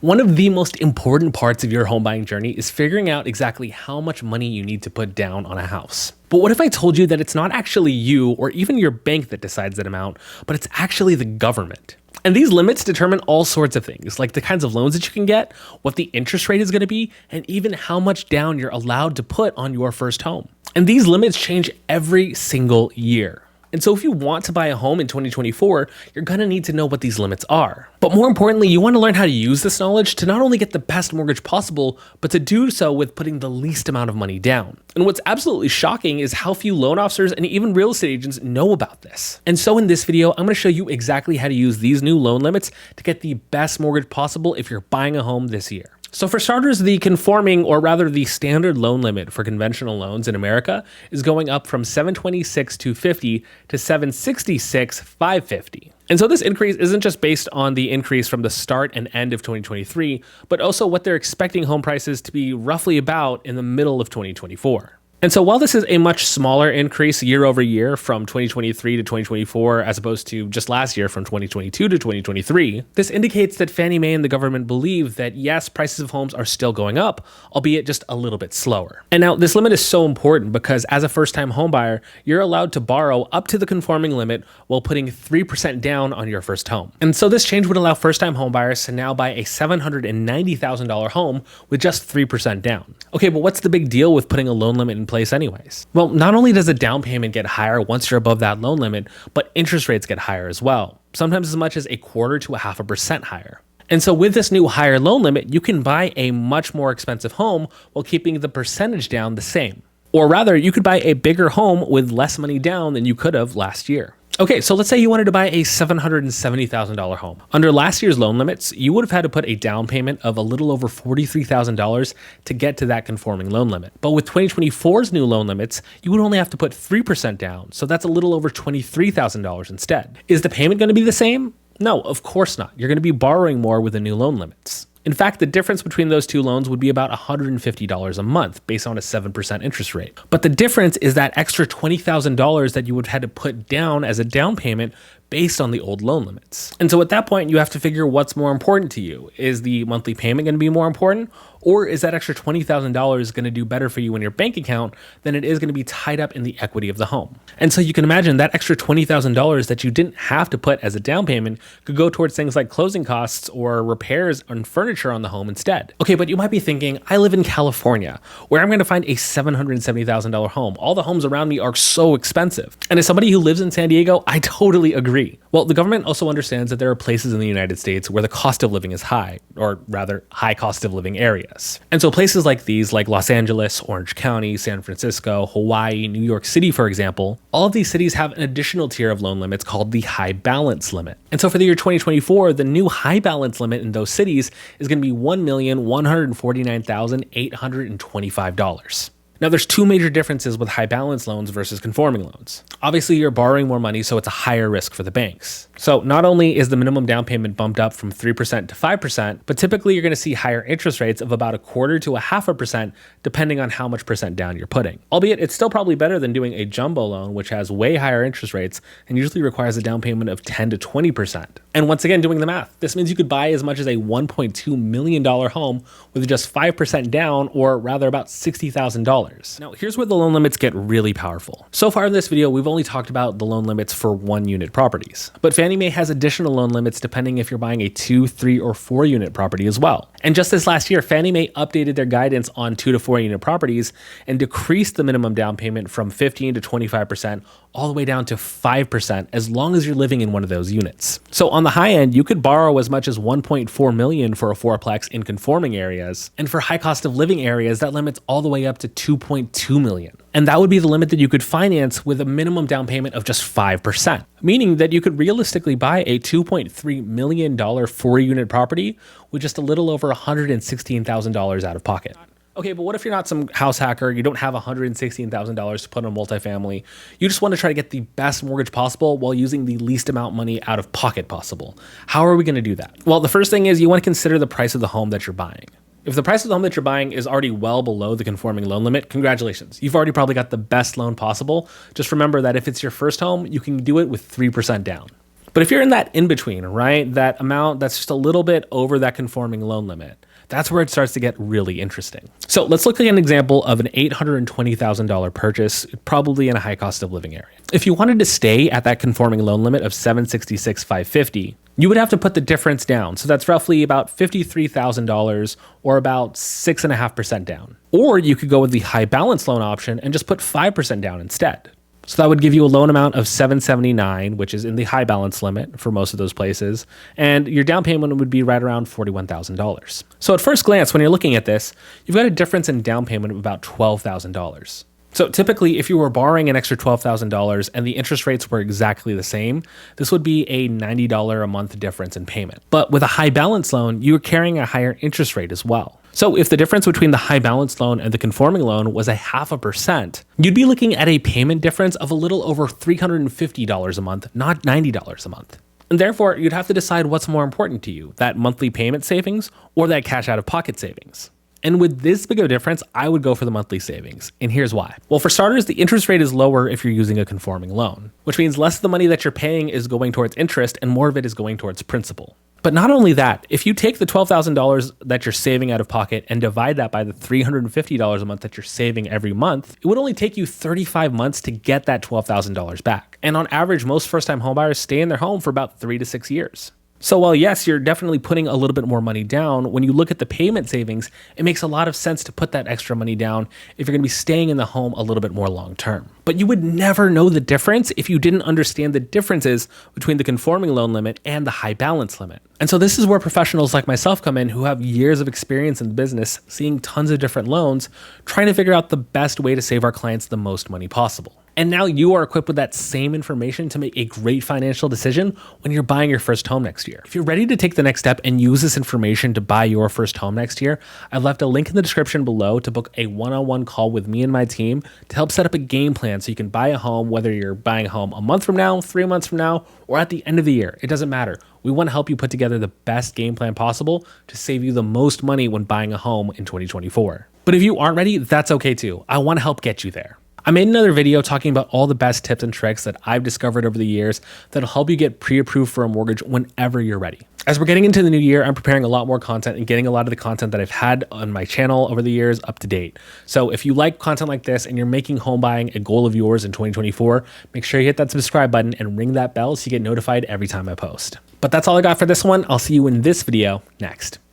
One of the most important parts of your home buying journey is figuring out exactly how much money you need to put down on a house. But what if I told you that it's not actually you or even your bank that decides that amount, but it's actually the government? And these limits determine all sorts of things, like the kinds of loans that you can get, what the interest rate is going to be, and even how much down you're allowed to put on your first home. And these limits change every single year. And so if you want to buy a home in 2024, you're going to need to know what these limits are. But more importantly, you want to learn how to use this knowledge to not only get the best mortgage possible, but to do so with putting the least amount of money down. And what's absolutely shocking is how few loan officers and even real estate agents know about this. And so in this video, I'm going to show you exactly how to use these new loan limits to get the best mortgage possible if you're buying a home this year. So for starters, the conforming, or rather the standard loan limit for conventional loans in America is going up from 726,250 to 766,550. And so this increase isn't just based on the increase from the start and end of 2023, but also what they're expecting home prices to be roughly about in the middle of 2024. And so while this is a much smaller increase year over year from 2023 to 2024, as opposed to just last year from 2022 to 2023, this indicates that Fannie Mae and the government believe that yes, prices of homes are still going up, albeit just a little bit slower. And now this limit is so important because as a first-time homebuyer, you're allowed to borrow up to the conforming limit while putting 3% down on your first home. And so this change would allow first-time homebuyers to now buy a $790,000 home with just 3% down. Okay, but what's the big deal with putting a loan limit in place anyways? Well, not only does the down payment get higher once you're above that loan limit, but interest rates get higher as well, sometimes as much as 1/4 to 0.5% higher. And so with this new higher loan limit, you can buy a much more expensive home while keeping the percentage down the same. Or rather, you could buy a bigger home with less money down than you could have last year. Okay, so let's say you wanted to buy a $770,000 home. Under last year's loan limits, you would have had to put a down payment of a little over $43,000 to get to that conforming loan limit. But with 2024's new loan limits, you would only have to put 3% down, so that's a little over $23,000 instead. Is the payment going to be the same? No, of course not. You're going to be borrowing more with the new loan limits. In fact, the difference between those two loans would be about $150 a month based on a 7% interest rate. But the difference is that extra $20,000 that you would have had to put down as a down payment based on the old loan limits. And so at that point, you have to figure what's more important to you. Is the monthly payment going to be more important? Or is that extra $20,000 going to do better for you in your bank account than it is going to be tied up in the equity of the home? And so you can imagine that extra $20,000 that you didn't have to put as a down payment could go towards things like closing costs or repairs and furniture on the home instead. Okay, but you might be thinking, I live in California, where I'm going to find a $770,000 home. All the homes around me are so expensive. And as somebody who lives in San Diego, I totally agree. Well, the government also understands that there are places in the United States where the cost of living is high, or rather high cost of living areas. And so places like these, like Los Angeles, Orange County, San Francisco, Hawaii, New York City, for example, all of these cities have an additional tier of loan limits called the high balance limit. And so for the year 2024, the new high balance limit in those cities is going to be $1,149,825. Now, there's two major differences with high balance loans versus conforming loans. Obviously, you're borrowing more money, so it's a higher risk for the banks. So not only is the minimum down payment bumped up from 3% to 5%, but typically you're going to see higher interest rates of about 1/4 to 0.5%, depending on how much percent down you're putting. Albeit, it's still probably better than doing a jumbo loan, which has way higher interest rates and usually requires a down payment of 10 to 20%. And once again, doing the math, this means you could buy as much as a $1.2 million home with just 5% down, or rather about $60,000. Now, here's where the loan limits get really powerful. So far in this video, we've only talked about the loan limits for 1-unit properties, but Fannie Mae has additional loan limits depending if you're buying a 2, 3, or 4-unit property as well. And just this last year, Fannie Mae updated their guidance on 2 to 4-unit properties and decreased the minimum down payment from 15 to 25% all the way down to 5% as long as you're living in one of those units. So on the high end, you could borrow as much as $1.4 million for a fourplex in conforming areas, and for high cost of living areas, that limit's all the way up to $2.2 million. And that would be the limit that you could finance with a minimum down payment of just 5%, meaning that you could realistically buy a $2.3 million 4-unit property with just a little over $116,000 out of pocket. Okay, but what if you're not some house hacker, you don't have $116,000 to put on multifamily, you just want to try to get the best mortgage possible while using the least amount of money out of pocket possible? How are we going to do that? Well, the first thing is you want to consider the price of the home that you're buying. If the price of the home that you're buying is already well below the conforming loan limit, congratulations. You've already probably got the best loan possible. Just remember that if it's your first home, you can do it with 3% down. But if you're in that in between, right, that amount that's just a little bit over that conforming loan limit, that's where it starts to get really interesting. So let's look at an example of an $820,000 purchase, probably in a high cost of living area. If you wanted to stay at that conforming loan limit of $766,550, you would have to put the difference down. So that's roughly about $53,000 or about 6.5% down. Or you could go with the high balance loan option and just put 5% down instead. So that would give you a loan amount of $779,000, which is in the high balance limit for most of those places. And your down payment would be right around $41,000. So at first glance, when you're looking at this, you've got a difference in down payment of about $12,000. So typically, if you were borrowing an extra $12,000 and the interest rates were exactly the same, this would be a $90 a month difference in payment. But with a high balance loan, you are carrying a higher interest rate as well. So if the difference between the high balance loan and the conforming loan was 0.5%, you'd be looking at a payment difference of a little over $350 a month, not $90 a month. And therefore, you'd have to decide what's more important to you, that monthly payment savings or that cash out of pocket savings. And with this big of a difference, I would go for the monthly savings. And here's why. Well, for starters, the interest rate is lower if you're using a conforming loan, which means less of the money that you're paying is going towards interest and more of it is going towards principal. But not only that, if you take the $12,000 that you're saving out of pocket and divide that by the $350 a month that you're saving every month, it would only take you 35 months to get that $12,000 back. And on average, most first-time homebuyers stay in their home for about 3 to 6 years. So while yes, you're definitely putting a little bit more money down, when you look at the payment savings, it makes a lot of sense to put that extra money down if you're going to be staying in the home a little bit more long term. But you would never know the difference if you didn't understand the differences between the conforming loan limit and the high balance limit. And so this is where professionals like myself come in who have years of experience in the business, seeing tons of different loans, trying to figure out the best way to save our clients the most money possible. And now you are equipped with that same information to make a great financial decision when you're buying your first home next year. If you're ready to take the next step and use this information to buy your first home next year, I've left a link in the description below to book a one-on-one call with me and my team to help set up a game plan so you can buy a home, whether you're buying a home a month from now, 3 months from now, or at the end of the year. It doesn't matter. We want to help you put together the best game plan possible to save you the most money when buying a home in 2024. But if you aren't ready, that's okay too. I want to help get you there. I made another video talking about all the best tips and tricks that I've discovered over the years that'll help you get pre-approved for a mortgage whenever you're ready. As we're getting into the new year, I'm preparing a lot more content and getting a lot of the content that I've had on my channel over the years up to date. So if you like content like this and you're making home buying a goal of yours in 2024, make sure you hit that subscribe button and ring that bell so you get notified every time I post. But that's all I got for this one. I'll see you in this video next.